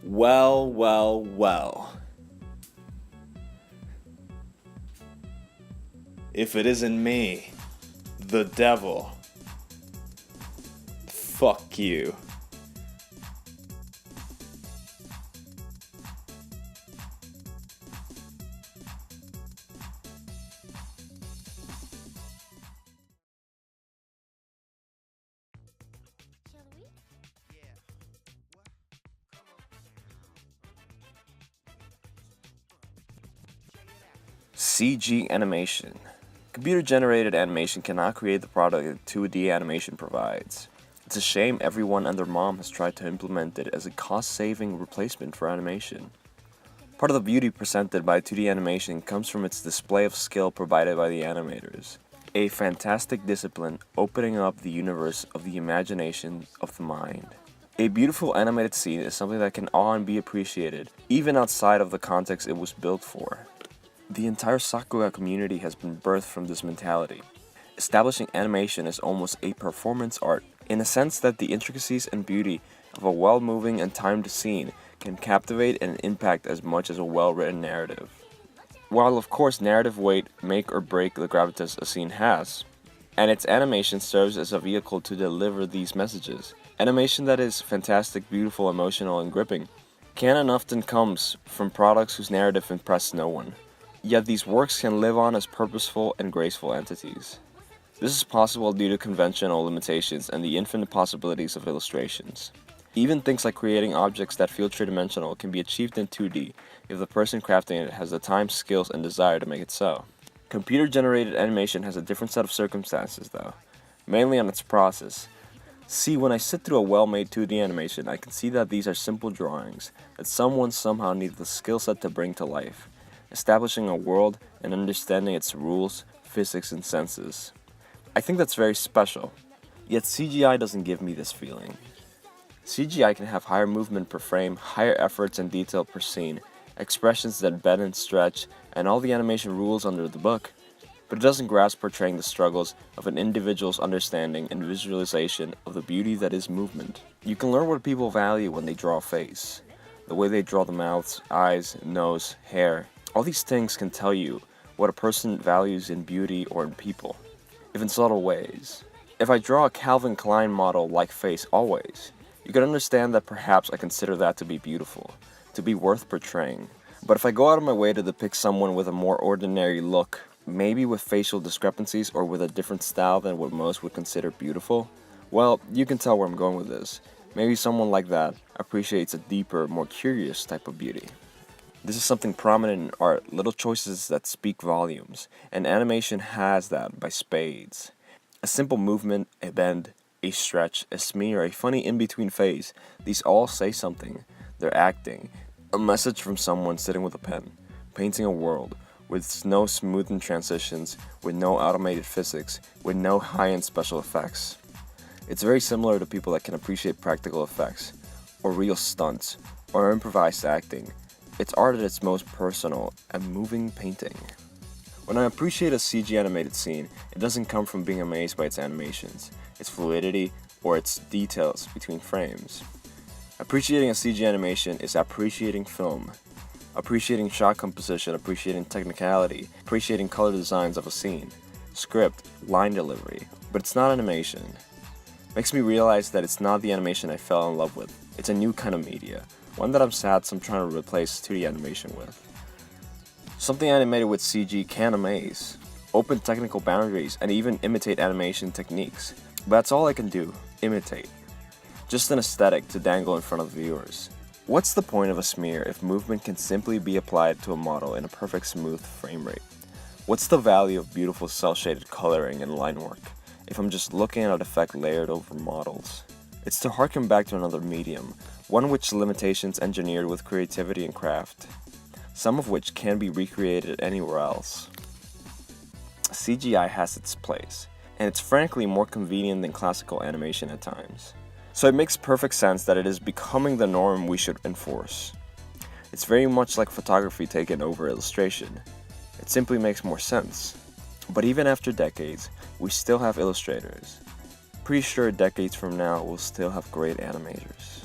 Well, well, well. If it isn't me, the devil, fuck you. CG animation. Computer-generated animation cannot create the product that 2D animation provides. It's a shame everyone and their mom has tried to implement it as a cost-saving replacement for animation. Part of the beauty presented by 2D animation comes from its display of skill provided by the animators. A fantastic discipline opening up the universe of the imagination of the mind. A beautiful animated scene is something that can awe and be appreciated, even outside of the context it was built for. The entire Sakuga community has been birthed from this mentality. Establishing animation as almost a performance art, in the sense that the intricacies and beauty of a well-moving and timed scene can captivate and impact as much as a well-written narrative. While of course narrative weight make or break the gravitas a scene has, and its animation serves as a vehicle to deliver these messages. Animation that is fantastic, beautiful, emotional, and gripping can and often comes from products whose narrative impress no one. Yet these works can live on as purposeful and graceful entities. This is possible due to conventional limitations and the infinite possibilities of illustrations. Even things like creating objects that feel three-dimensional can be achieved in 2D if the person crafting it has the time, skills, and desire to make it so. Computer-generated animation has a different set of circumstances though, mainly on its process. See, when I sit through a well-made 2D animation, I can see that these are simple drawings that someone somehow needed the skill set to bring to life, establishing a world and understanding its rules, physics, and senses. I think that's very special, yet CGI doesn't give me this feeling. CGI can have higher movement per frame, higher efforts and detail per scene, expressions that bend and stretch, and all the animation rules under the book, but it doesn't grasp portraying the struggles of an individual's understanding and visualization of the beauty that is movement. You can learn what people value when they draw a face, the way they draw the mouths, eyes, nose, hair. All these things can tell you what a person values in beauty or in people, if in subtle ways. If I draw a Calvin Klein model-like face always, you can understand that perhaps I consider that to be beautiful, to be worth portraying. But if I go out of my way to depict someone with a more ordinary look, maybe with facial discrepancies or with a different style than what most would consider beautiful, well, you can tell where I'm going with this. Maybe someone like that appreciates a deeper, more curious type of beauty. This is something prominent in art, little choices that speak volumes, and animation has that by spades. A simple movement, a bend, a stretch, a smear, a funny in-between phase, these all say something. They're acting. A message from someone sitting with a pen, painting a world, with no smoothened transitions, with no automated physics, with no high-end special effects. It's very similar to people that can appreciate practical effects, or real stunts, or improvised acting. It's art at its most personal and moving painting. When I appreciate a CG animated scene, it doesn't come from being amazed by its animations, its fluidity, or its details between frames. Appreciating a CG animation is appreciating film, appreciating shot composition, appreciating technicality, appreciating color designs of a scene, script, line delivery, but it's not animation. Makes me realize that it's not the animation I fell in love with. It's a new kind of media, one that I'm sad I'm trying to replace 2D animation with. Something animated with CG can amaze, open technical boundaries, and even imitate animation techniques. But that's all I can do, imitate. Just an aesthetic to dangle in front of viewers. What's the point of a smear if movement can simply be applied to a model in a perfect smooth frame rate? What's the value of beautiful cel-shaded coloring and line work if I'm just looking at an effect layered over models? It's to harken back to another medium, one which limitations engineered with creativity and craft, some of which can be recreated anywhere else. CGI has its place, and it's frankly more convenient than classical animation at times. So it makes perfect sense that it is becoming the norm we should enforce. It's very much like photography taking over illustration. It simply makes more sense. But even after decades, we still have illustrators. Pretty sure decades from now we'll still have great animators.